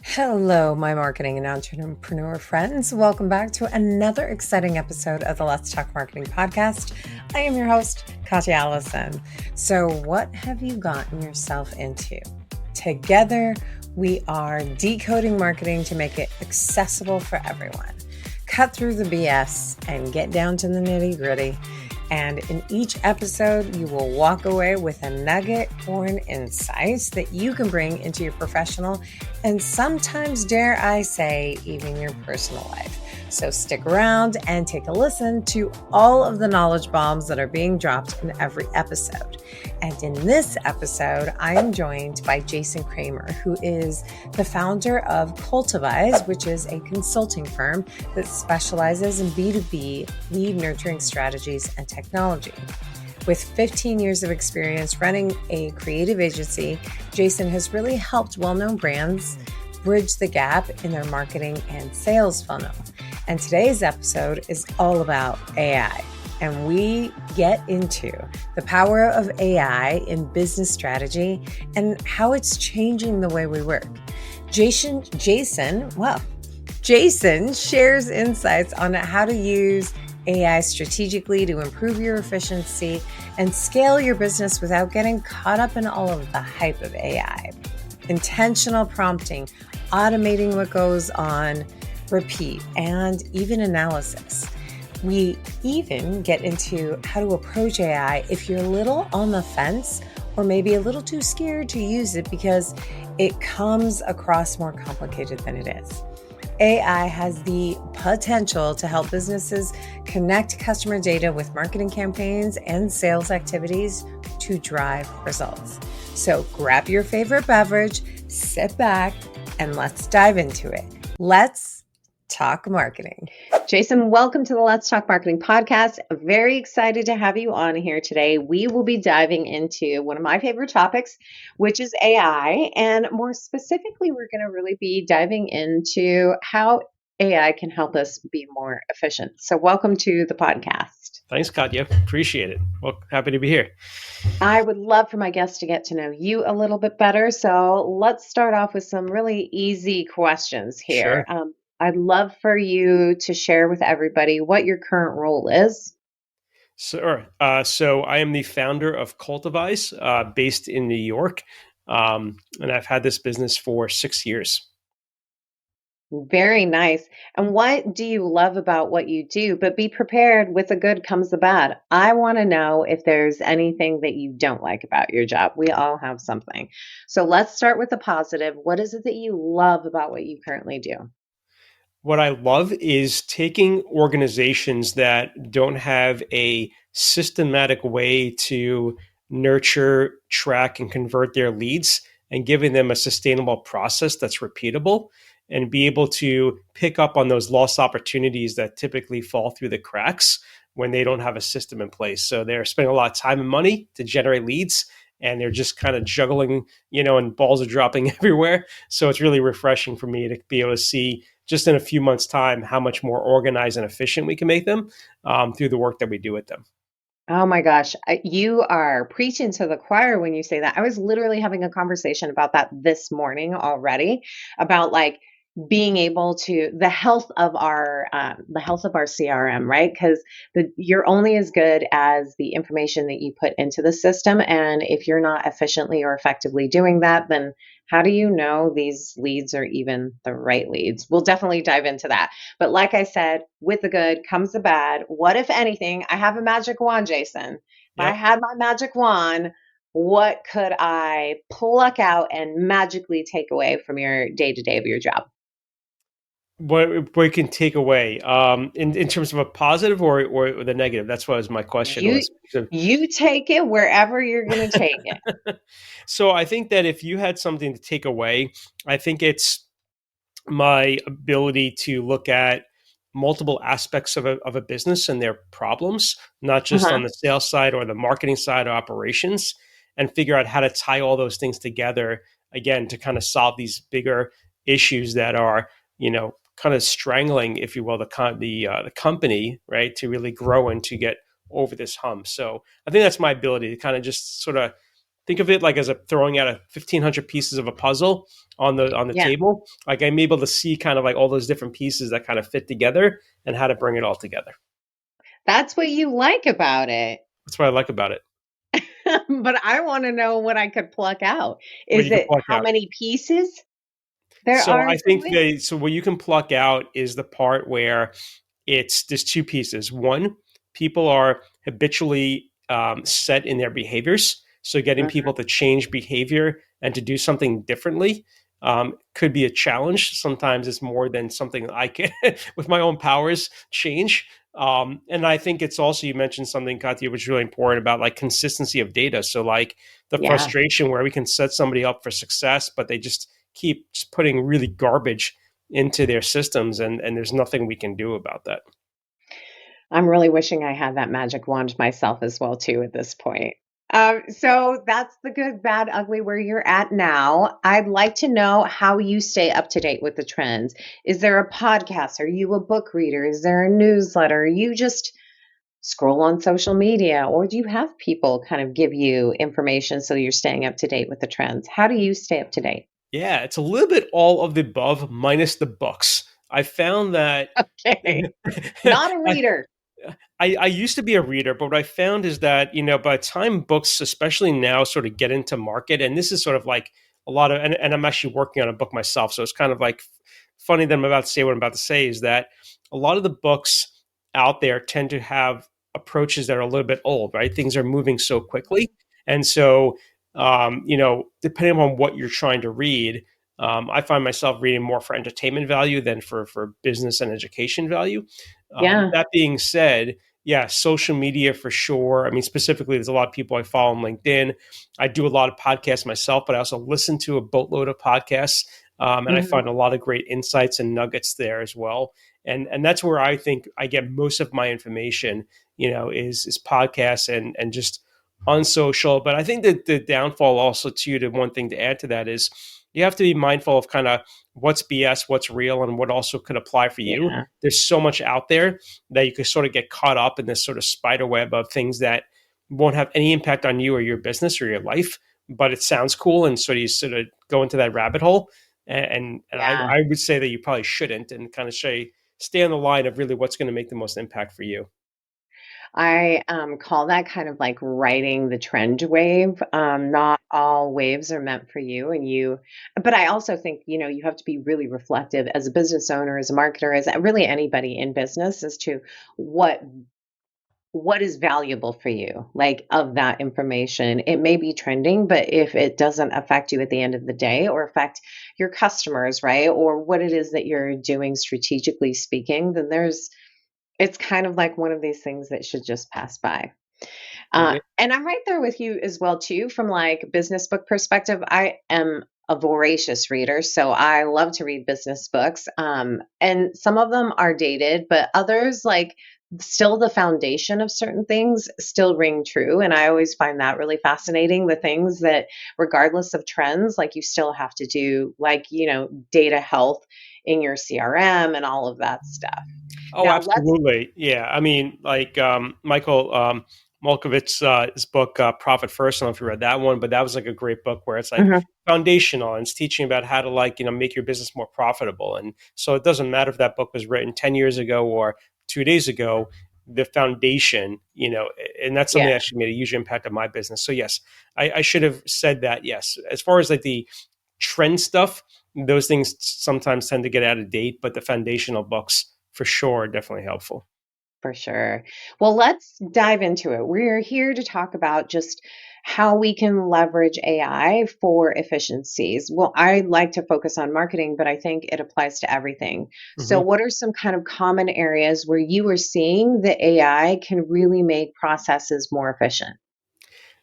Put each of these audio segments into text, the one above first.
Hello, my marketing and entrepreneur friends. Welcome back to another exciting episode of the Let's Talk Marketing podcast. I am your host, Katya Allison. So, what have you gotten yourself into? Together, we are decoding marketing to make it accessible for everyone. Cut through the BS and get down to the nitty gritty. And in each episode, you will walk away with a nugget or an insight that you can bring into your professional and sometimes, dare I say, even your personal life. So stick around and take a listen to all of the knowledge bombs that are being dropped in every episode. And in this episode, I am joined by Jason Kramer, who is the founder of Cultivize, which is a consulting firm that specializes in B2B lead nurturing strategies and technology. With 15 years of experience running a creative agency, Jason has really helped well-known brands bridge the gap in their marketing and sales funnel. And today's episode is all about AI. And we get into the power of AI in business strategy and how it's changing the way we work. Jason shares insights on how to use AI strategically to improve your efficiency and scale your business without getting caught up in all of the hype of AI. Intentional prompting, automating what goes on repeat, and even analysis. We even get into how to approach AI if you're a little on the fence or maybe a little too scared to use it because it comes across more complicated than it is. AI has the potential to help businesses connect customer data with marketing campaigns and sales activities to drive results. So grab your favorite beverage, sit back, and let's dive into it. Let's talk marketing. Jason, welcome to the Let's Talk Marketing podcast. Very excited to have you on here today. We will be diving into one of my favorite topics, which is AI. And more specifically, we're going to really be diving into how AI can help us be more efficient. So welcome to the podcast. Thanks, Katya. Appreciate it. Well, happy to be here. I would love for my guests to get to know you a little bit better. So let's start off with some really easy questions here. Sure. I'd love for you to share with everybody what your current role is. Sure. So I am the founder of Cultivize, based in New York, and I've had this business for 6 years. Very nice. And what do you love about what you do? But be prepared, with the good comes the bad. I want to know if there's anything that you don't like about your job. We all have something. So let's start with the positive. What is it that you love about what you currently do? What I love is taking organizations that don't have a systematic way to nurture, track, and convert their leads and giving them a sustainable process that's repeatable and be able to pick up on those lost opportunities that typically fall through the cracks when they don't have a system in place. So they're spending a lot of time and money to generate leads, and they're just kind of juggling, and balls are dropping everywhere. So it's really refreshing for me to be able to see just in a few months' time how much more organized and efficient we can make them through the work that we do with them. Oh my gosh, you are preaching to the choir when you say that. I was literally having a conversation about that this morning already, about like being able to the health of our CRM, right? Because you're only as good as the information that you put into the system, and if you're not efficiently or effectively doing that, then how do you know these leads are even the right leads? We'll definitely dive into that. But like I said, with the good comes the bad. What, if anything, I have a magic wand, Jason. If I Yep. had my magic wand, what could I pluck out and magically take away from your day to day of your job? What we can take away in terms of a positive or the negative? That's what was my question You was. So, you take it wherever you're going to take it. so I think that if you had something to take away, I think it's my ability to look at multiple aspects of a business and their problems, not just Uh-huh. on the sales side or the marketing side or operations, and figure out how to tie all those things together again to kind of solve these bigger issues that are, kind of strangling, if you will, the company, right, to really grow and to get over this hump. So I think that's my ability to kind of just sort of think of it like as a throwing out a 1,500 pieces of a puzzle on the Yeah. table. Like I'm able to see kind of like all those different pieces that kind of fit together and how to bring it all together. That's what you like about it. That's what I like about it. But I want to know what I could pluck out. What Is you can it pluck how out. many pieces there So are I to think it? they so what you can pluck out is the part where there's two pieces. One, people are habitually set in their behaviors. So getting Mhm. people to change behavior and to do something differently could be a challenge. Sometimes it's more than something I can, with my own powers, change. And I think it's also, you mentioned something, Katya, which is really important about like consistency of data. So like the Yeah. frustration where we can set somebody up for success, but they just keep just putting really garbage into their systems, and there's nothing we can do about that. I'm really wishing I had that magic wand myself as well too at this point. So that's the good, bad, ugly where you're at now. I'd like to know how you stay up to date with the trends. Is there a podcast? Are you a book reader? Is there a newsletter? You just scroll on social media, or do you have people kind of give you information so you're staying up to date with the trends? How do you stay up to date? Yeah, it's a little bit all of the above minus the books. I found that Okay. Not a I, reader. I used to be a reader, but what I found is that, by the time books, especially now, sort of get into market, and this is sort of like a lot of, and I'm actually working on a book myself. So it's kind of like funny that I'm about to say what I'm about to say is that a lot of the books out there tend to have approaches that are a little bit old, right? Things are moving so quickly. And so, depending on what you're trying to read, I find myself reading more for entertainment value than for business and education value. Yeah. That being said, yeah, social media for sure. I mean, specifically, there's a lot of people I follow on LinkedIn. I do a lot of podcasts myself, but I also listen to a boatload of podcasts, and I Mhm. find a lot of great insights and nuggets there as well. And that's where I think I get most of my information. Is podcasts and just on social. But I think that the downfall also too, the one thing to add to that is you have to be mindful of kind of what's BS, what's real, and what also could apply for you. Yeah. There's so much out there that you could sort of get caught up in this sort of spider web of things that won't have any impact on you or your business or your life, but it sounds cool, and so you sort of go into that rabbit hole. And Yeah. I would say that you probably shouldn't, and kind of stay on the line of really what's going to make the most impact for you. I call that kind of like riding the trend wave. Not all waves are meant for you, but I also think, you have to be really reflective as a business owner, as a marketer, as really anybody in business as to what what is valuable for you, like of that information. It may be trending, but if it doesn't affect you at the end of the day or affect your customers, right? Or what it is that you're doing strategically speaking, then it's kind of like one of these things that should just pass by. Mhm. And I'm right there with you as well too, from like business book perspective. I am a voracious reader, so I love to read business books. And some of them are dated, but others like still the foundation of certain things still ring true. And I always find that really fascinating. The things that, regardless of trends, like you still have to do, like, data health in your CRM and all of that stuff. Oh, Now let's absolutely. Yeah. I mean, like Michael Malkovich's his book, Profit First. I don't know if you read that one, but that was like a great book where it's like Mhm. foundational and it's teaching about how to like, make your business more profitable. And so it doesn't matter if that book was written 10 years ago or 2 days ago, the foundation, and that's something that Yeah, actually made a huge impact on my business. So yes, I should have said that. Yes. As far as like the trend stuff, those things sometimes tend to get out of date, but the foundational books for sure are definitely helpful. for sure. Well, let's dive into it. We're here to talk about just how we can leverage AI for efficiencies. Well, I like to focus on marketing, but I think it applies to everything. So, Mhm. what are some kind of common areas where you are seeing that AI can really make processes more efficient?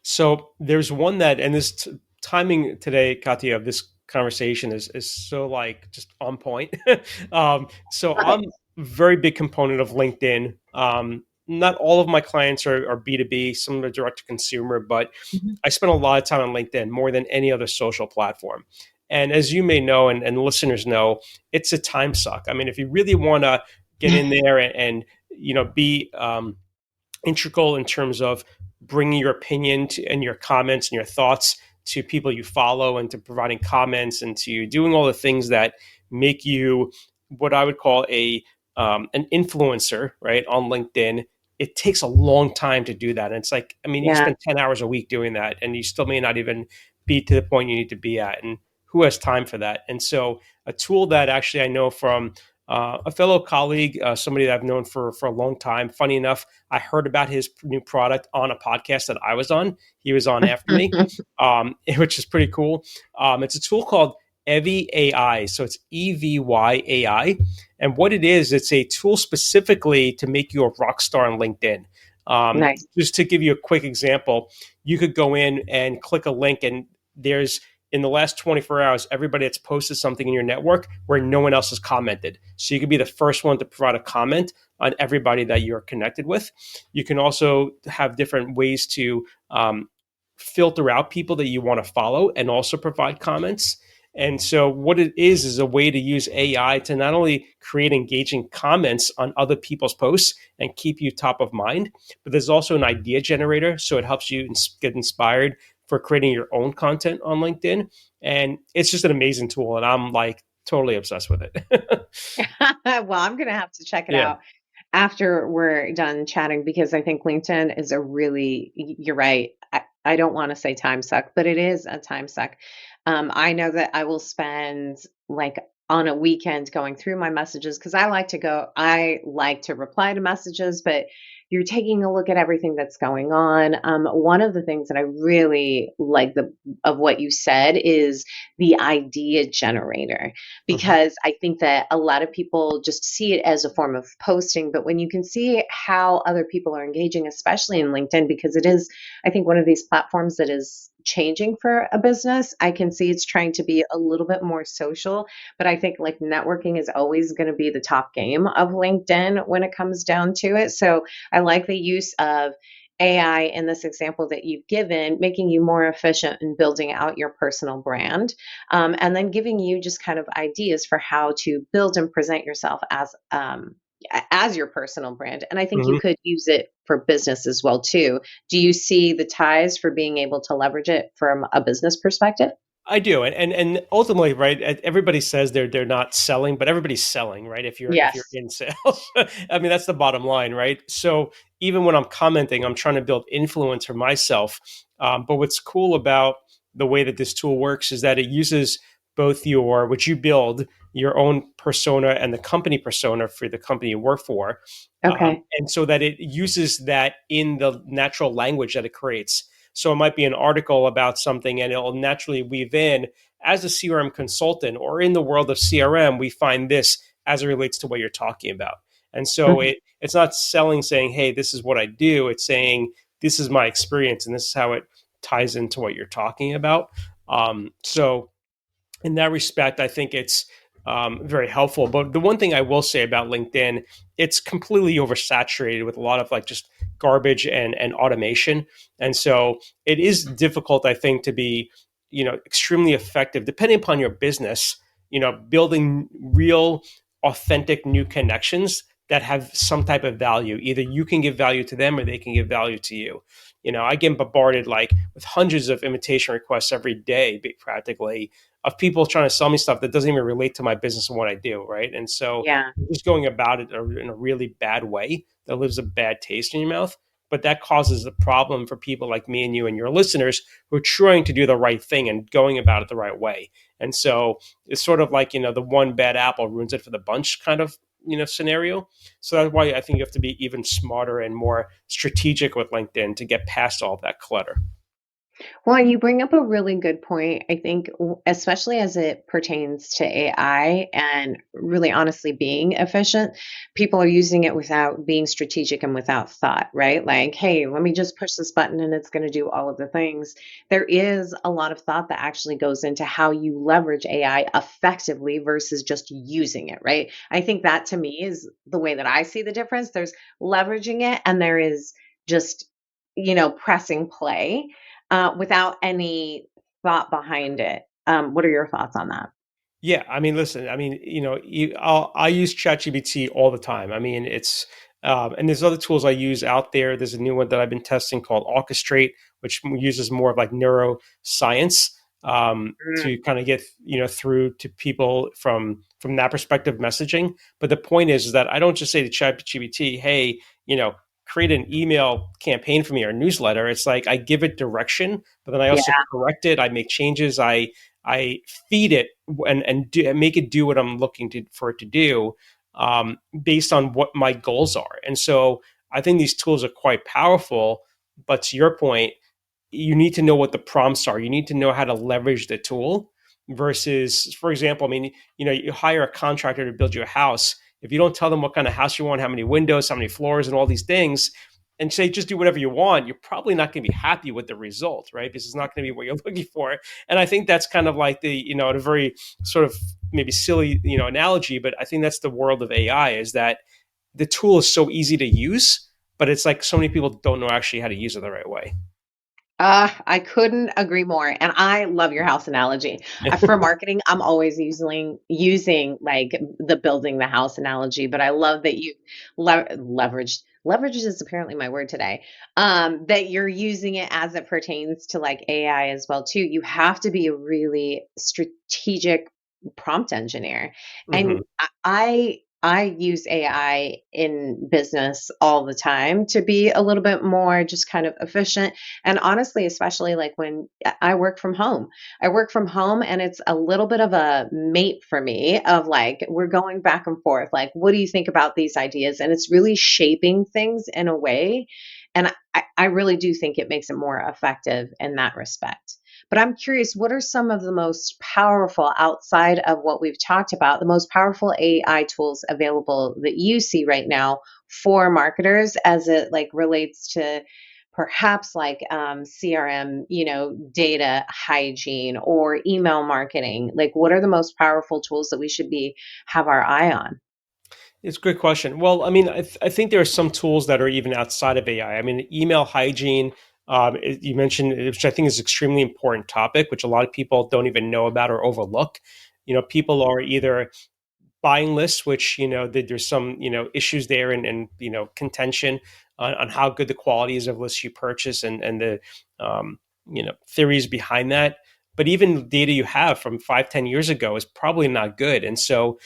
So there's one that, and this timing today, Katya, of this conversation is so like just on point. So Love it. I'm a very big component of LinkedIn. Not all of my clients are B2B, some are direct to consumer, but Mhm. I spend a lot of time on LinkedIn more than any other social platform. And as you may know, and listeners know, it's a time suck. I mean, if you really want to get in there and be integral in terms of bringing your opinion and your comments and your thoughts to people you follow, and to providing comments, and to doing all the things that make you what I would call a an influencer, right, on LinkedIn. It takes a long time to do that. And it's like, I mean, you Yeah. spend 10 hours a week doing that, and you still may not even be to the point you need to be at. And who has time for that? And so, a tool that actually I know from a fellow colleague, somebody that I've known for a long time. Funny enough, I heard about his new product on a podcast that I was on. He was on after me, which is pretty cool. It's a tool called Evy AI. So it's EVY AI. And what it is, it's a tool specifically to make you a rock star on LinkedIn. Nice. Just to give you a quick example, you could go in and click a link, and there's in the last 24 hours, everybody that's posted something in your network where no one else has commented. So you could be the first one to provide a comment on everybody that you're connected with. You can also have different ways to filter out people that you want to follow and also provide comments. And so, what it is a way to use AI to not only create engaging comments on other people's posts and keep you top of mind, but there's also an idea generator. So, it helps you get inspired for creating your own content on LinkedIn. And it's just an amazing tool. And I'm like totally obsessed with it. Well, I'm going to have to check it Yeah. out after we're done chatting because I think LinkedIn is a really, you're right. I don't want to say time suck, but it is a time suck. I know that I will spend like on a weekend going through my messages because I like to reply to messages, but you're taking a look at everything that's going on. One of the things that I really like of what you said is the idea generator Mhm. because I think that a lot of people just see it as a form of posting. But when you can see how other people are engaging, especially in LinkedIn, because it is, I think, one of these platforms that is changing for a business, I can see it's trying to be a little bit more social. But I think like networking is always going to be the top game of LinkedIn when it comes down to it. So I like the use of AI in this example that you've given, making you more efficient in building out your personal brand and then giving you just kind of ideas for how to build and present yourself as your personal brand. And I think you Mhm. could use it for business as well too. Do you see the ties for being able to leverage it from a business perspective? I do, and ultimately, right? Everybody says they're not selling, but everybody's selling, right? If you're Yes. in sales, I mean that's the bottom line, right? So even when I'm commenting, I'm trying to build influence for myself. But what's cool about the way that this tool works is that it uses both your what you build, your own persona, and the company persona for the company you work for, Okay. and so that it uses that in the natural language that it creates. So it might be an article about something, and it'll naturally weave in as a CRM consultant, or in the world of CRM, we find this as it relates to what you're talking about. And so Mhm. it's not selling saying, hey, this is what I do. It's saying, this is my experience, and this is how it ties into what you're talking about. So in that respect, I think it's very helpful. But the one thing I will say about LinkedIn, it's completely oversaturated with a lot of like just garbage and automation, and so it is difficult, I think, to be extremely effective depending upon your business. Building real, authentic new connections that have some type of value. Either you can give value to them, or they can give value to you. I get bombarded like with hundreds of invitation requests every day, practically, of people trying to sell me stuff that doesn't even relate to my business and what I do, right? And so Yeah. just going about it in a really bad way that leaves a bad taste in your mouth. But that causes a problem for people like me and you and your listeners who are trying to do the right thing and going about it the right way. And so it's sort of like, the one bad apple ruins it for the bunch kind of, scenario. So that's why I think you have to be even smarter and more strategic with LinkedIn to get past all of that clutter. Well, you bring up a really good point. I think, especially as it pertains to AI and really honestly being efficient, people are using it without being strategic and without thought, right? Like, hey, let me just push this button and it's going to do all of the things. There is a lot of thought that actually goes into how you leverage AI effectively versus just using it, right? I think that to me is the way that I see the difference. There's leveraging it and there is just, pressing play without any thought behind it. What are your thoughts on that? Yeah, I mean, listen, I mean, I use ChatGPT all the time. I mean, it's And there's other tools I use out there. There's a new one that I've been testing called Orchestrate, which uses more of like neuroscience to kind of get through to people from that perspective messaging. But the point is that I don't just say to ChatGPT, hey, create an email campaign for me or a newsletter. It's like I give it direction, but then I Yeah. also correct it. I make changes. I feed it and make it do what I'm looking for it to do, based on what my goals are. And so I think these tools are quite powerful. But to your point, you need to know what the prompts are. You need to know how to leverage the tool versus, for example, I mean, you hire a contractor to build you a house. If you don't tell them what kind of house you want, how many windows, how many floors, and all these things, and say just do whatever you want, you're probably not going to be happy with the result, right? Because it's not going to be what you're looking for. And I think that's kind of like a very sort of maybe silly, analogy, but I think that's the world of AI, is that the tool is so easy to use, but it's like so many people don't know actually how to use it the right way. I couldn't agree more. And I love your house analogy. For marketing, I'm always using like the building the house analogy, but I love that you leverage is apparently my word today. That you're using it as it pertains to like AI as well too. You have to be a really strategic prompt engineer. And Hmm. I use AI in business all the time to be a little bit more just kind of efficient. And honestly, especially like when I work from home, and it's a little bit of a mate for me of like, we're going back and forth. Like, what do you think about these ideas? And it's really shaping things in a way. And I really do think it makes it more effective in that respect. But I'm curious, what are some of the most powerful outside of what we've talked about, the most powerful AI tools available that you see right now for marketers as it like relates to perhaps like CRM, data hygiene or email marketing? Like, what are the most powerful tools that we should be have our eye on? It's a good question. Well, I mean, I think there are some tools that are even outside of AI. I mean, email hygiene, you mentioned, which I think is an extremely important topic, which a lot of people don't even know about or overlook. People are either buying lists, which there's some issues there and contention on how good the quality is of lists you purchase and the theories behind that. But even data you have from 5, 10 years ago is probably not good. And so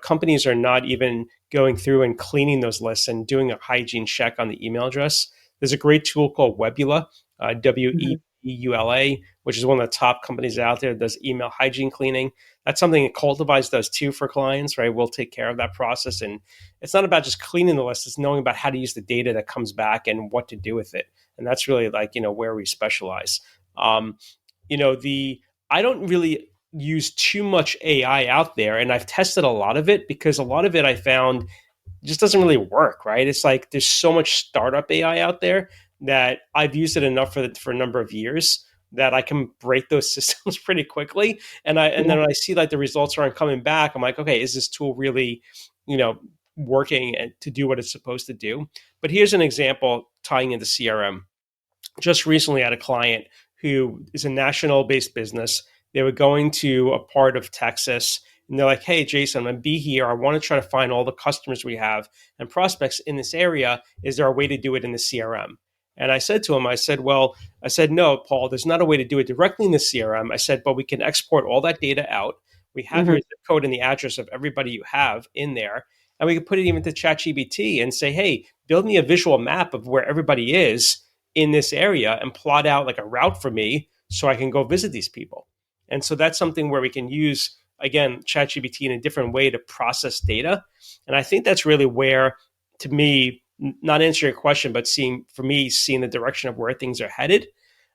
companies are not even going through and cleaning those lists and doing a hygiene check on the email address. There's a great tool called Webula, Weula, which is one of the top companies out there that does email hygiene cleaning. That's something that Cultivize does too for clients, right? We'll take care of that process. And it's not about just cleaning the list, it's knowing about how to use the data that comes back and what to do with it. And that's really like, where we specialize. Um, the I don't really use too much AI out there, and I've tested a lot of it because a lot of it I found just doesn't really work, right? It's like there's so much startup AI out there that I've used it enough for a number of years that I can break those systems pretty quickly. And Yeah. then when I see like the results aren't coming back, I'm like, okay, is this tool really, you know, working to do what it's supposed to do? But here's an example tying into CRM. Just recently, I had a client who is a national based business. They were going to a part of Texas, and they're like, hey, Jason, I'm going to be here. I want to try to find all the customers we have and prospects in this area. Is there a way to do it in the CRM? And I said to him, I said, no, Paul, there's not a way to do it directly in the CRM. I said, but we can export all that data out. We have your Hmm. zip code and the address of everybody you have in there. And we can put it even to ChatGPT and say, hey, build me a visual map of where everybody is in this area and plot out like a route for me so I can go visit these people. And so that's something where we can use, again, ChatGPT in a different way to process data. And I think that's really where, to me, not answering your question, but seeing the direction of where things are headed.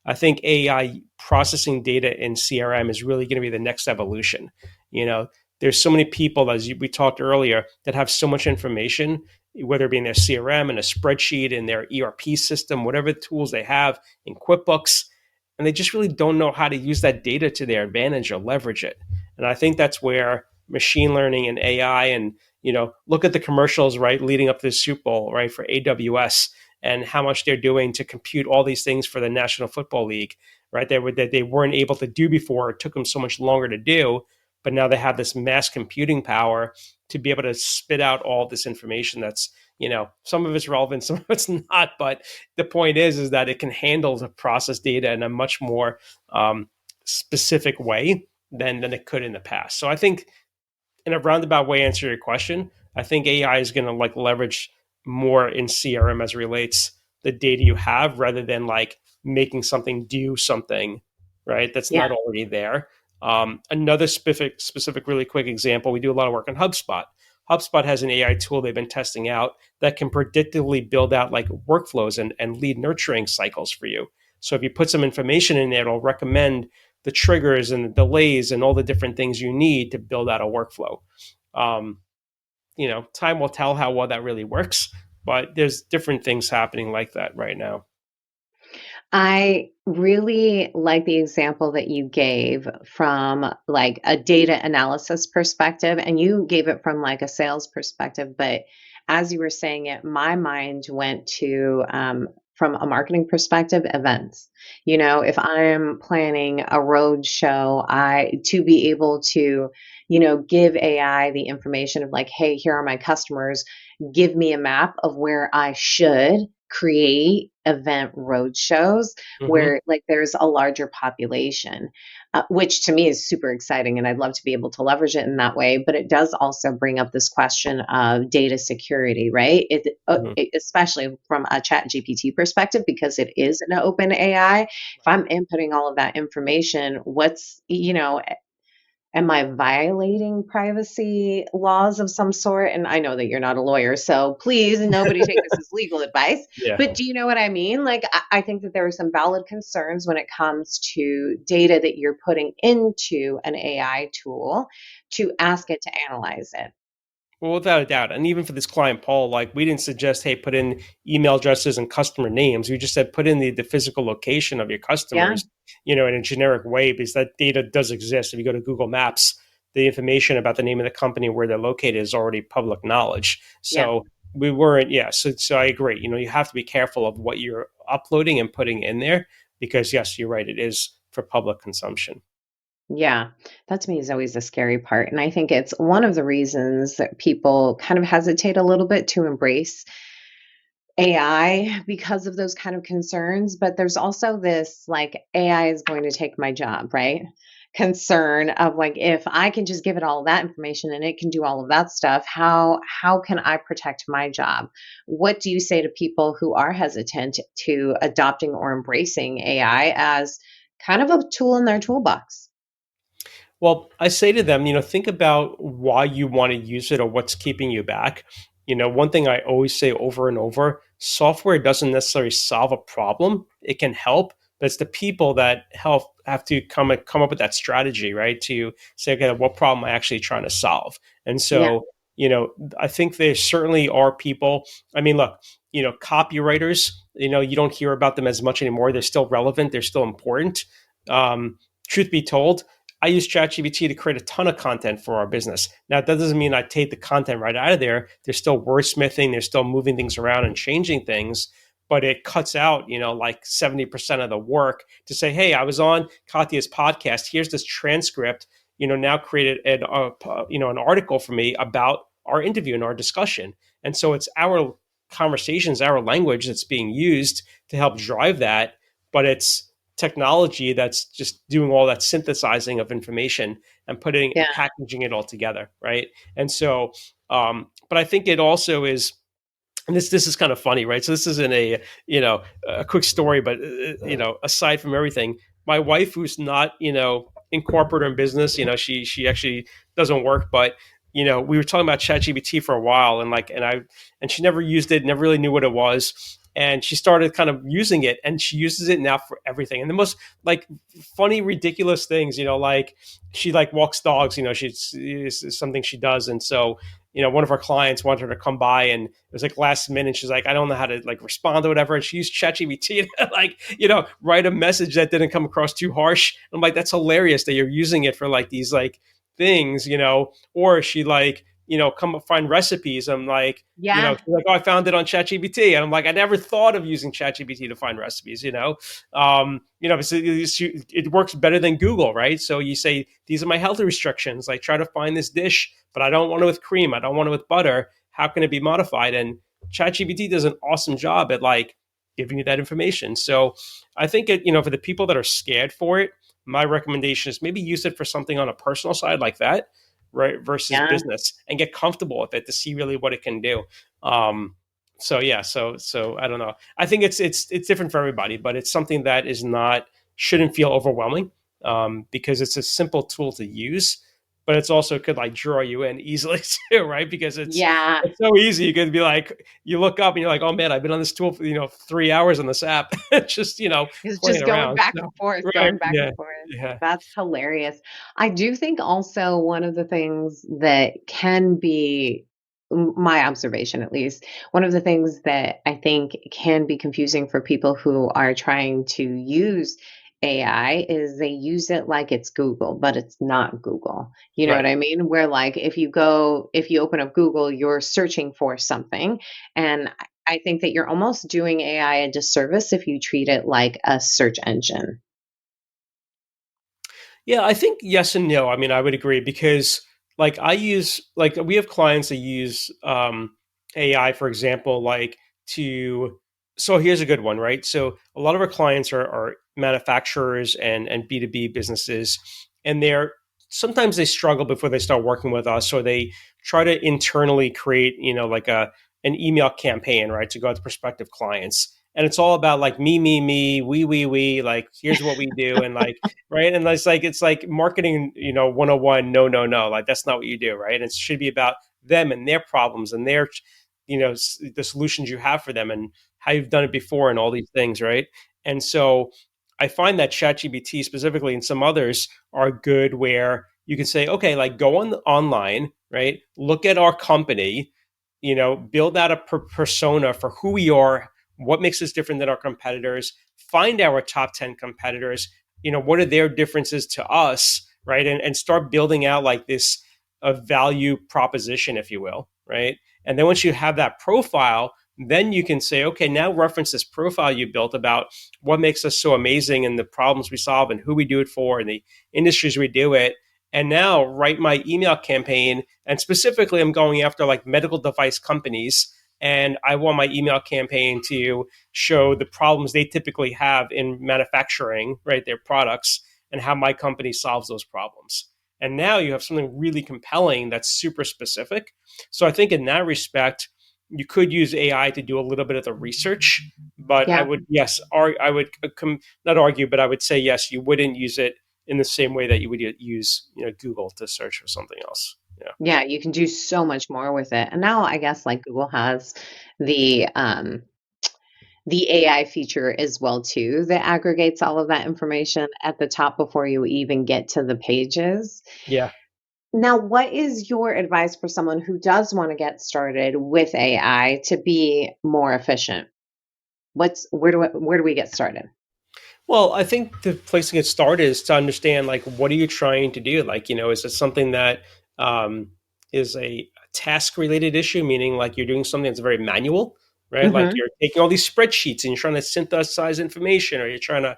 I think AI processing data in CRM is really going to be the next evolution. You know, there's so many people, as we talked earlier, that have so much information, whether it be in their CRM, in a spreadsheet, in their ERP system, whatever tools they have in QuickBooks, and they just really don't know how to use that data to their advantage or leverage it. And I think that's where machine learning and AI and look at the commercials, right, leading up to the Super Bowl, right, for AWS and how much they're doing to compute all these things for the National Football League, right, that they weren't able to do before. It took them so much longer to do but now they have this mass computing power to be able to spit out all this information that's, some of it's relevant, some of it's not. But the point is that it can handle the process data in a much more specific way than it could in the past. So I think, in a roundabout way, answer your question, I think AI is going to like leverage more in CRM as it relates the data you have, rather than like making something do something, right? That's Yeah. not already there. Another specific, really quick example: we do a lot of work on HubSpot. HubSpot has an AI tool they've been testing out that can predictively build out like workflows and lead nurturing cycles for you. So if you put some information in there, it'll recommend the triggers and the delays and all the different things you need to build out a workflow. Um, Time will tell how well that really works, but there's different things happening like that right now. I really like the example that you gave from like a data analysis perspective, and you gave it from like a sales perspective. But as you were saying it, my mind went to, from a marketing perspective, events. If I'm planning a road show, to be able to, give AI the information of like, hey, here are my customers, give me a map of where I should create event road shows Mm-hmm. where like there's a larger population, which to me is super exciting, and I'd love to be able to leverage it in that way. But it does also bring up this question of data security, right? Mm-hmm. Especially from a chat GPT perspective, because it is an open AI. If I'm inputting all of that information, am I violating privacy laws of some sort? And I know that you're not a lawyer, so please, nobody take this as legal advice. Yeah. But do you know what I mean? Like, I think that there are some valid concerns when it comes to data that you're putting into an AI tool to ask it to analyze it. Well, without a doubt. And even for this client, Paul, like we didn't suggest, hey, put in email addresses and customer names. We just said put in the physical location of your Yeah. customers, in a generic way, because that data does exist. If you go to Google Maps, the information about the name of the company, where they're located, is already public knowledge. Yeah. So we weren't, yeah. So I agree. You have to be careful of what you're uploading and putting in there, because yes, you're right. It is for public consumption. Yeah, that to me is always the scary part. And I think it's one of the reasons that people kind of hesitate a little bit to embrace AI because of those kind of concerns. But there's also this like AI is going to take my job, right? Concern of like if I can just give it all of that information and it can do all of that stuff, how can I protect my job? What do you say to people who are hesitant to adopting or embracing AI as kind of a tool in their toolbox? Well, I say to them, think about why you want to use it or what's keeping you back. One thing I always say over and over: software doesn't necessarily solve a problem. It can help, but it's the people that help have to come up with that strategy, right? To say, okay, what problem am I actually trying to solve? And Yeah, so, I think there certainly are people. I mean, look, copywriters, you don't hear about them as much anymore. They're still relevant. They're still important. Truth be told, I use ChatGPT to create a ton of content for our business. Now, that doesn't mean I take the content right out of there. There's still wordsmithing, there's still moving things around and changing things, but it cuts out, like 70% of the work to say, hey, I was on Katya's podcast. Here's this transcript, now created an article for me about our interview and our discussion. And so it's our conversations, our language that's being used to help drive that, but it's technology that's just doing all that synthesizing of information and putting yeah, and packaging it all together, right? And so, but I think it also is, and this is kind of funny, right? So this isn't a quick story, but aside from everything, my wife, who's not in corporate or in business, she actually doesn't work, but we were talking about ChatGPT for a while, and she never used it, never really knew what it was. And she started kind of using it, and she uses it now for everything. And the most like funny, ridiculous things, like she like walks dogs, she's it's something she does. And so, one of our clients wanted her to come by, and it was like last minute. She's like, I don't know how to like respond or whatever. And she used ChatGPT to like, write a message that didn't come across too harsh. I'm like, that's hilarious that you're using it for like these like things, or she like come up find recipes. I'm like, Yeah. she's like, oh, I found it on ChatGPT, and I'm like, I never thought of using ChatGPT to find recipes. It works better than Google, right? So you say these are my health restrictions. Like, try to find this dish, but I don't want it with cream. I don't want it with butter. How can it be modified? And ChatGPT does an awesome job at like giving you that information. So I think for the people that are scared for it, my recommendation is maybe use it for something on a personal side like that, right, versus Yeah. business, and get comfortable with it to see really what it can do. So yeah, so I don't know. I think it's different for everybody, but it's something that is not shouldn't feel overwhelming, because it's a simple tool to use, but it's also could like draw you in easily too, right? Because Yeah. it's so easy. You could be like, you look up and you're like, oh man, I've been on this tool for 3 hours on this app, just It's playing just going around. back So, and forth, right? going back Yeah, and forth. yeah, That's hilarious. I do think also one of the things that can be, my observation at least, one of the things that I think can be confusing for people who are trying to use AI is they use it like it's Google, but it's not Google. You know what right. I mean? Where like if you open up Google, you're searching for something. And I think that you're almost doing AI a disservice if you treat it like a search engine. Yeah, I think yes and no. I mean, I would agree because like we have clients that use AI, for example, like to. So here's a good one, right? So a lot of our clients are manufacturers and B2B businesses, and they're sometimes they struggle before they start working with us, or they try to internally create, like an email campaign, right, to go out to prospective clients. And it's all about like me, we, like here's what we do, and like right? And it's like marketing, 101, no, no, no. Like that's not what you do, right? And it should be about them and their problems and their, the solutions you have for them and how you've done it before and all these things, right? And so I find that ChatGPT specifically and some others are good where you can say, okay, like go on online, right? Look at our company, build out a persona for who we are, what makes us different than our competitors, find our top 10 competitors, what are their differences to us, right? And start building out like this a value proposition, if you will, right? And then once you have that profile, then you can say, okay, now reference this profile you built about what makes us so amazing and the problems we solve and who we do it for and the industries we do it. And now write my email campaign. And specifically, I'm going after like medical device companies. And I want my email campaign to show the problems they typically have in manufacturing, right, their products, and how my company solves those problems. And now you have something really compelling that's super specific. So I think in that respect, you could use AI to do a little bit of the research, but I Yeah. would yes, I would not argue, but I would say yes, you wouldn't use it in the same way that you would use Google to search for something else. Yeah, Yeah, you can do so much more with it. And now I guess like Google has the the AI feature as well too that aggregates all of that information at the top before you even get to the pages. yeah. Now, what is your advice for someone who does want to get started with AI to be more efficient? Where do we get started? Well, I think the place to get started is to understand like what are you trying to do? Like, is it something that um, is a task related issue, meaning like you're doing something that's very manual, right? Like Hmm. you're taking all these spreadsheets and you're trying to synthesize information, or you're trying to,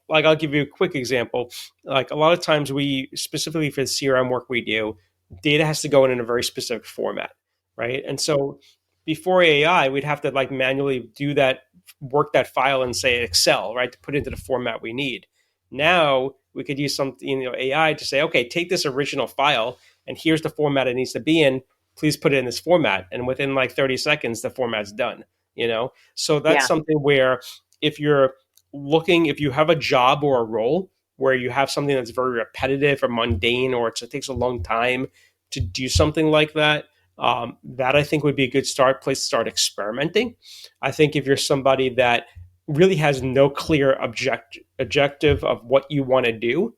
like I'll give you a quick example. Like a lot of times we specifically for the CRM work we do, data has to go in a very specific format, right? And so before AI, we'd have to like manually do that, work that file in say Excel, right, to put it into the format we need. Now we could use some AI to say, okay, take this original file and here's the format it needs to be in. Please put it in this format, and within like 30 seconds, the format's done. So that's Yeah. something where if you're if you have a job or a role where you have something that's very repetitive or mundane, or it takes a long time to do something like that, that I think would be a good place to start experimenting. I think if you're somebody that really has no clear objective of what you want to do,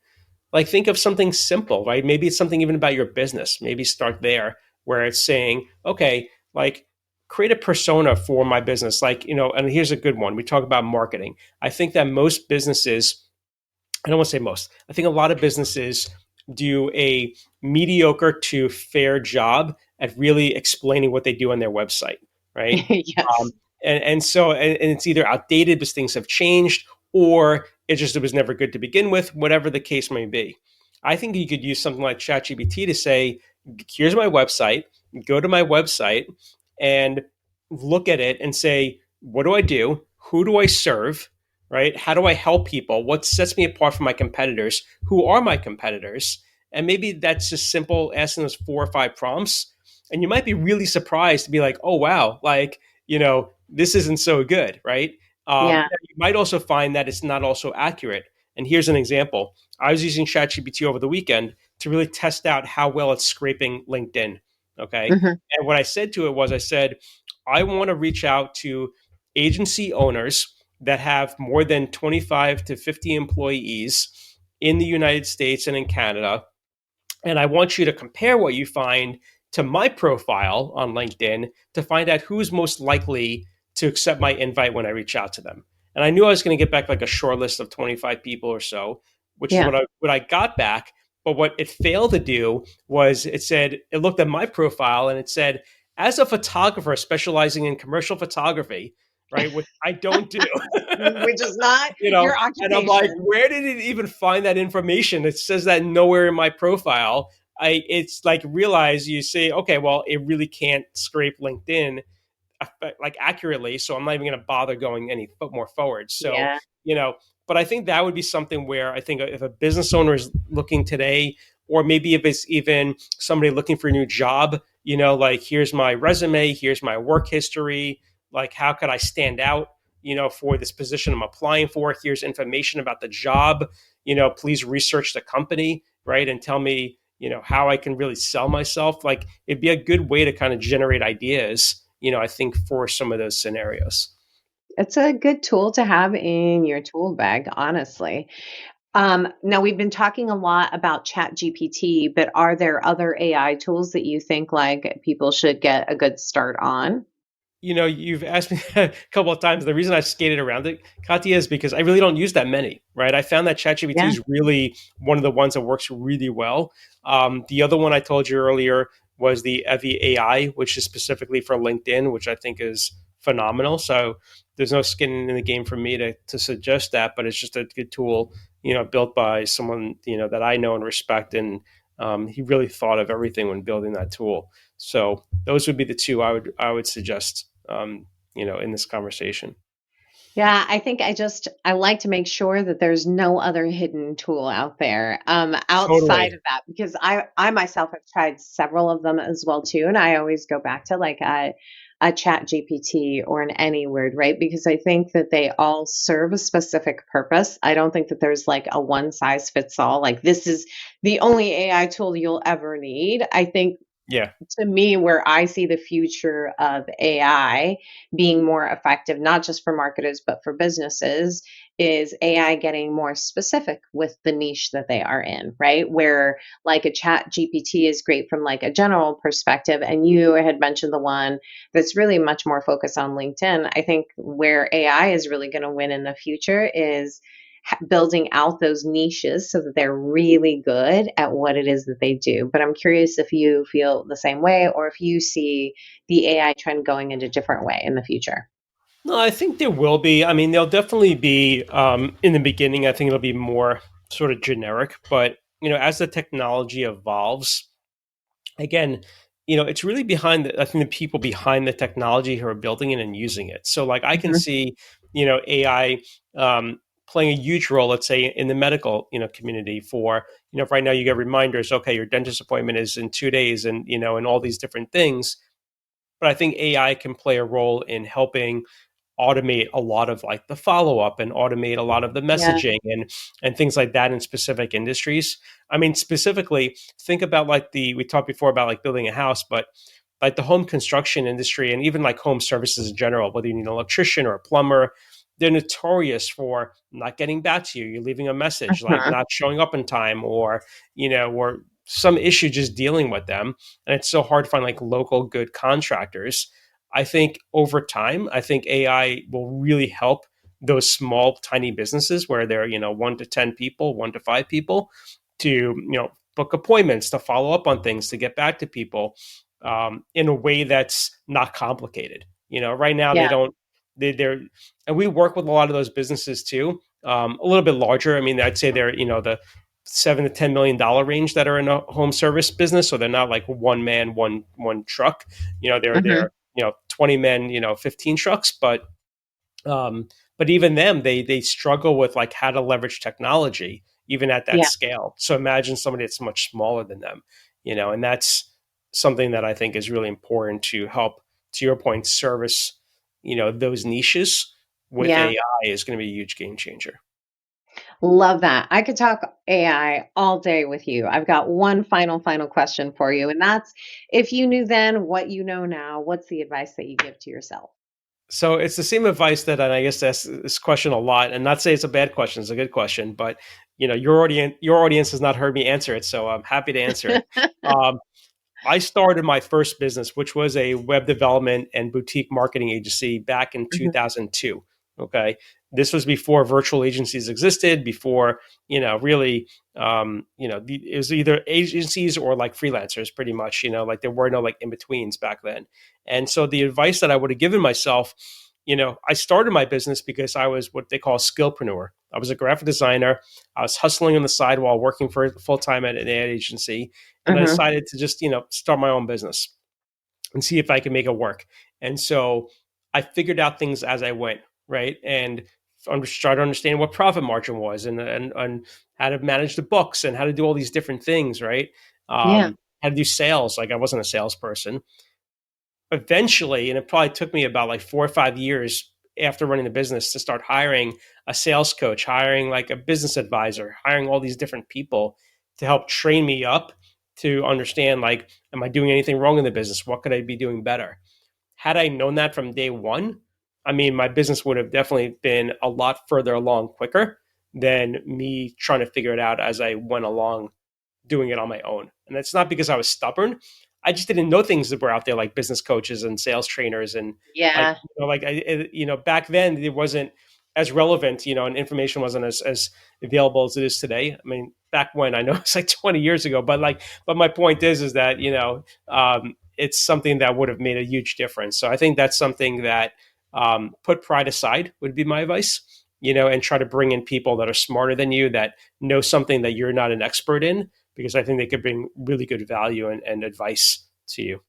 like think of something simple, right? Maybe it's something even about your business. Maybe start there where it's saying, okay, like create a persona for my business. Like, and here's a good one. We talk about marketing. I think that most businesses, I don't want to say most, I think a lot of businesses do a mediocre to fair job at really explaining what they do on their website, right? Yes. Um, and it's either outdated because things have changed, or it was never good to begin with, whatever the case may be. I think you could use something like ChatGPT to say, here's my website, go to my website and look at it and say, what do I do? Who do I serve? Right? How do I help people? What sets me apart from my competitors? Who are my competitors? And maybe that's just simple asking those 4 or 5 prompts. And you might be really surprised to be like, oh, wow, like, this isn't so good, right? Yeah. You might also find that it's not also accurate. And here's an example. I was using ChatGPT over the weekend to really test out how well it's scraping LinkedIn. Okay. Hmm. And what I said to it was, I said, I want to reach out to agency owners that have more than 25 to 50 employees in the United States and in Canada. And I want you to compare what you find to my profile on LinkedIn to find out who's most likely to accept my invite when I reach out to them. And I knew I was going to get back like a short list of 25 people or so, which is Yeah. what I got back. But what it failed to do was it looked at my profile and it said, as a photographer specializing in commercial photography, right, which I don't do. Which is not your And I'm like, occupation. where did it even find that information? It says that nowhere in my profile. It's like, realize you say, okay, well, it really can't scrape LinkedIn like accurately, so I'm not even going to bother going any more forward. So, Yeah. you know, but I think that would be something where I think if a business owner is looking today, or maybe if it's even somebody looking for a new job, like, here's my resume, here's my work history, like, how could I stand out, for this position I'm applying for? Here's information about the job, please research the company, right? And tell me, how I can really sell myself. Like, it'd be a good way to kind of generate ideas, I think, for some of those scenarios. It's a good tool to have in your tool bag, honestly. Now we've been talking a lot about ChatGPT, but are there other AI tools that you think like people should get a good start on? You've asked me a couple of times. The reason I've skated around it, Katya, is because I really don't use that many, right? I found that ChatGPT Yeah. is really one of the ones that works really well. The other one I told you earlier was the Evi AI, which is specifically for LinkedIn, which I think is phenomenal. So there's no skin in the game for me to suggest that, but it's just a good tool, built by someone, that I know and respect. And he really thought of everything when building that tool. So those would be the two I would suggest, in this conversation. Yeah, I think I like to make sure that there's no other hidden tool out there outside Totally. of that because I myself have tried several of them as well too, and I always go back to like a Chat GPT or an Any Word, right? Because I think that they all serve a specific purpose. I don't think that there's like a one size fits all. Like this is the only AI tool you'll ever need. I think Yeah. to me, where I see the future of AI being more effective, not just for marketers, but for businesses, is AI getting more specific with the niche that they are in, right? Where like a chat GPT is great from like a general perspective. And you had mentioned the one that's really much more focused on LinkedIn. I think where AI is really going to win in the future is building out those niches so that they're really good at what it is that they do. But I'm curious if you feel the same way or if you see the AI trend going in a different way in the future. No, I think there will be. I mean, there'll definitely be, in the beginning, I think it'll be more sort of generic. But, as the technology evolves, again, it's really I think the people behind the technology who are building it and using it. So, like, I can Mhm. see, AI playing a huge role, let's say, in the medical, community for, right now you get reminders, okay, your dentist appointment is in 2 days, and all these different things. But I think AI can play a role in helping automate a lot of like the follow up and automate a lot of the Yeah. messaging and things like that in specific industries. I mean, specifically, think about like we talked before about like building a house, but like the home construction industry and even like home services in general, whether you need an electrician or a plumber, they're notorious for not getting back to you. You're leaving a message, like Mhm. not showing up in time, or some issue just dealing with them. And it's so hard to find like local good contractors. I think over time, I think AI will really help those small, tiny businesses where they're, 1 to 10 people, 1 to 5 people to, book appointments, to follow up on things, to get back to people in a way that's not complicated. Right now they Yeah. don't. They're and we work with a lot of those businesses too. A little bit larger. I mean, I'd say they're the $7 to $10 million range that are in a home service business. So they're not like one man, one truck. They're Hmm. 20 men, 15 trucks. Um, but even them, they struggle with like how to leverage technology even at that Yeah. scale. So imagine somebody that's much smaller than them, and that's something that I think is really important to help, to your point, service, those niches with Yeah. AI is going to be a huge game changer. Love that. I could talk AI all day with you. I've got one final question for you. And that's, if you knew then what you know now, what's the advice that you give to yourself? So it's the same advice that, and I guess that's this question a lot, and not say it's a bad question, it's a good question, but your audience has not heard me answer it, so I'm happy to answer it. Um, I started my first business, which was a web development and boutique marketing agency back in Mhm. 2002. Okay. This was before virtual agencies existed, before, really, it was either agencies or like freelancers pretty much, like there were no like in betweens back then. And so the advice that I would have given myself, I started my business because I was what they call a skillpreneur. I was a graphic designer. I was hustling on the side while working for full time at an ad agency, and I Mhm. decided to just start my own business and see if I can make it work. And so I figured out things as I went, right, and started to understand what profit margin was, and how to manage the books and how to do all these different things, right. Yeah. How to do sales. Like I wasn't a salesperson. Eventually, and it probably took me about like 4 or 5 years after running the business to start hiring a sales coach, hiring like a business advisor, hiring all these different people to help train me up to understand, like, am I doing anything wrong in the business? What could I be doing better? Had I known that from day one, I mean, my business would have definitely been a lot further along quicker than me trying to figure it out as I went along doing it on my own. And it's not because I was stubborn. I just didn't know things that were out there, like business coaches and sales trainers, and like, Yeah. back then it wasn't as relevant, and information wasn't as available as it is today. I mean, back when, I know it's like 20 years ago, but my point is that it's something that would have made a huge difference. So I think that's something that, put pride aside would be my advice. And try to bring in people that are smarter than you, that know something that you're not an expert in, because I think they could bring really good value and advice to you.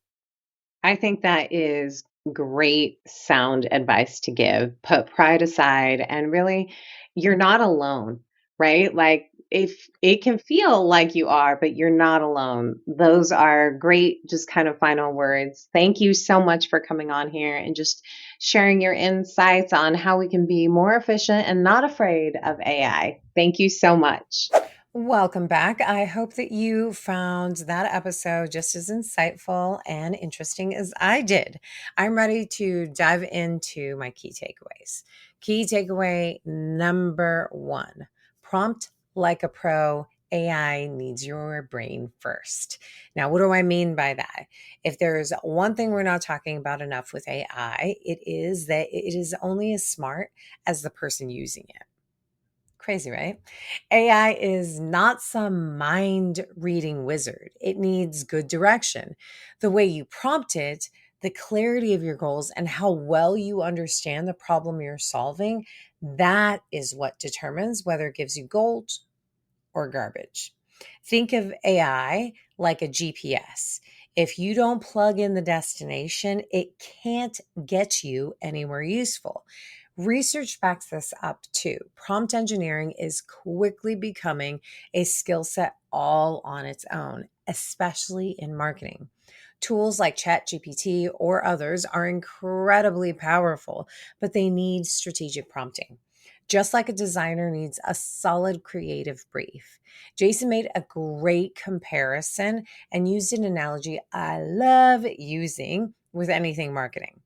I think that is great sound advice to give. Put pride aside and really, you're not alone, right? Like, if it can feel like you are, but you're not alone. Those are great, just kind of final words. Thank you so much for coming on here and just sharing your insights on how we can be more efficient and not afraid of AI. Thank you so much. Welcome back. I hope that you found that episode just as insightful and interesting as I did. I'm ready to dive into my key takeaways. Key takeaway number one: prompt like a pro. AI needs your brain first. Now, what do I mean by that? If there's one thing we're not talking about enough with AI, it is that it is only as smart as the person using it. Crazy, right? AI is not some mind reading wizard. It needs good direction. The way you prompt it, the clarity of your goals, and how well you understand the problem you're solving, that is what determines whether it gives you gold or garbage. Think of AI like a GPS. If you don't plug in the destination, it can't get you anywhere useful. Research backs this up too. Prompt engineering is quickly becoming a skill set all on its own, especially in marketing. Tools like ChatGPT or others are incredibly powerful, but they need strategic prompting. Just like a designer needs a solid creative brief. Jason made a great comparison and used an analogy I love using with anything marketing.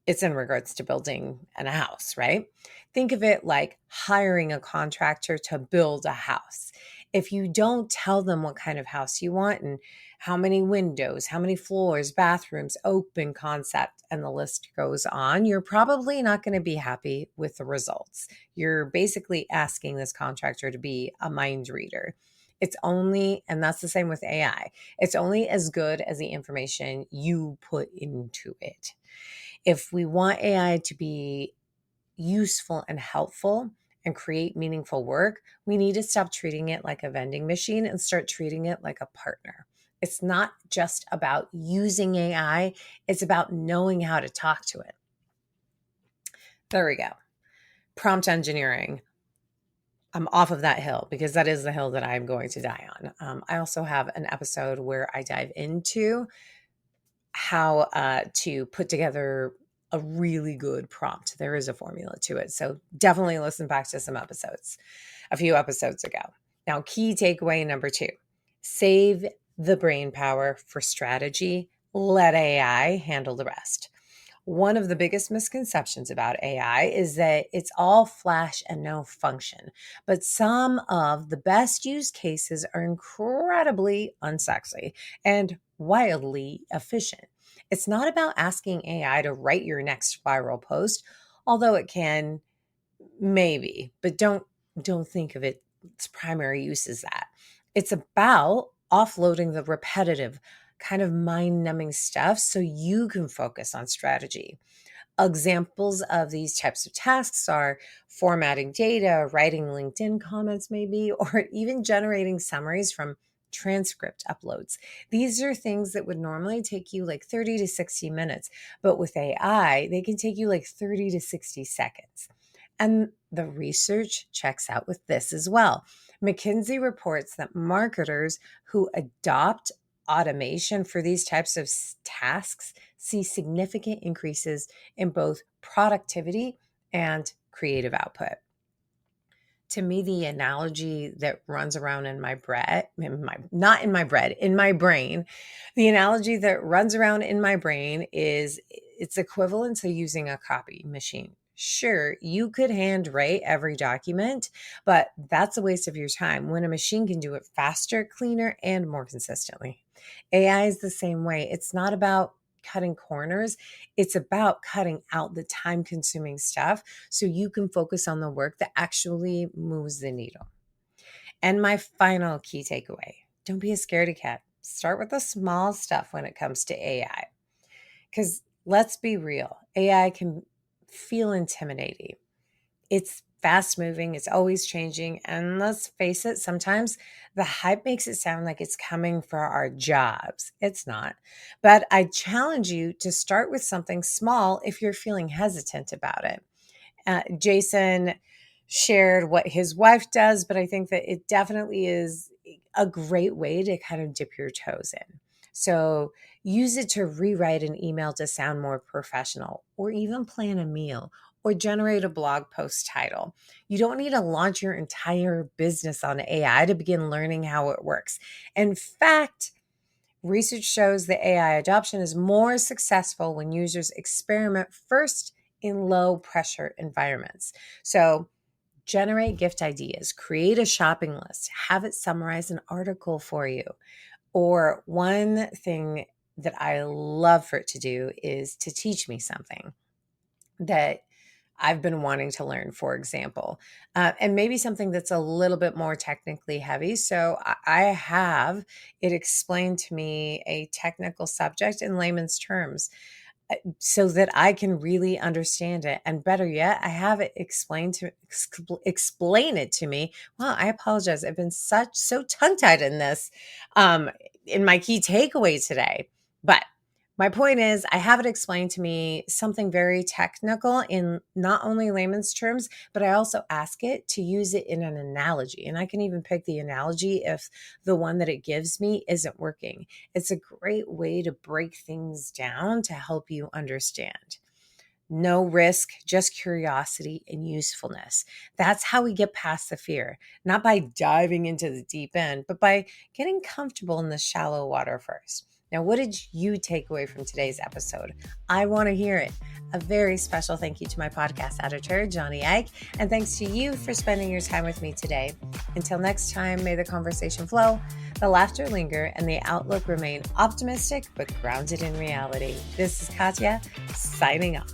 It's in regards to building a house, right? Think of it like hiring a contractor to build a house. If you don't tell them what kind of house you want and how many windows, how many floors, bathrooms, open concept, and the list goes on, you're probably not going to be happy with the results. You're basically asking this contractor to be a mind reader. And that's the same with AI, it's only as good as the information you put into it. If we want AI to be useful and helpful and create meaningful work, we need to stop treating it like a vending machine and start treating it like a partner. It's not just about using AI, it's about knowing how to talk to it. There we go. Prompt engineering. I'm off of that hill because that is the hill that I'm going to die on. I also have an episode where I dive into how to put together a really good prompt. There is a formula to it. So definitely listen back to a few episodes ago. Now, key takeaway number 2, save the brain power for strategy. Let AI handle the rest. One of the biggest misconceptions about AI is that it's all flash and no function, but some of the best use cases are incredibly unsexy and wildly efficient. It's not about asking AI to write your next viral post, although it can, maybe, but don't think of its primary use as that. It's about offloading the repetitive, kind of mind-numbing stuff so you can focus on strategy. Examples of these types of tasks are formatting data, writing LinkedIn comments maybe, or even generating summaries from transcript uploads. These are things that would normally take you like 30 to 60 minutes, but with AI, they can take you like 30 to 60 seconds. And the research checks out with this as well. McKinsey reports that marketers who adopt automation for these types of tasks see significant increases in both productivity and creative output. To me, the analogy that runs around in my brain, the analogy that runs around in my brain is it's equivalent to using a copy machine. Sure, you could handwrite every document, but that's a waste of your time when a machine can do it faster, cleaner, and more consistently. AI is the same way. It's not about cutting corners. It's about cutting out the time-consuming stuff so you can focus on the work that actually moves the needle. And my final key takeaway, don't be a scaredy cat. Start with the small stuff when it comes to AI. Because let's be real, AI can feel intimidating. It's fast moving, it's always changing. And let's face it, sometimes the hype makes it sound like it's coming for our jobs. It's not. But I challenge you to start with something small if you're feeling hesitant about it. Jason shared what his wife does, but I think that it definitely is a great way to kind of dip your toes in. So use it to rewrite an email to sound more professional, or even plan a meal, or generate a blog post title. You don't need to launch your entire business on AI to begin learning how it works. In fact, research shows that AI adoption is more successful when users experiment first in low pressure environments. So generate gift ideas, create a shopping list, have it summarize an article for you. Or one thing that I love for it to do is to teach me something that I've been wanting to learn, for example, and maybe something that's a little bit more technically heavy. So I have it explained to me a technical subject in layman's terms so that I can really understand it. And better yet, I have it explain it to me. Wow, I apologize. I've been so tongue-tied in this, in my key takeaway today. But my point is, I have it explained to me something very technical in not only layman's terms, but I also ask it to use it in an analogy. And I can even pick the analogy if the one that it gives me isn't working. It's a great way to break things down to help you understand. No risk, just curiosity and usefulness. That's how we get past the fear, not by diving into the deep end, but by getting comfortable in the shallow water first. Now, what did you take away from today's episode? I want to hear it. A very special thank you to my podcast editor, Johnny Ike, and thanks to you for spending your time with me today. Until next time, may the conversation flow, the laughter linger, and the outlook remain optimistic but grounded in reality. This is Katya, signing off.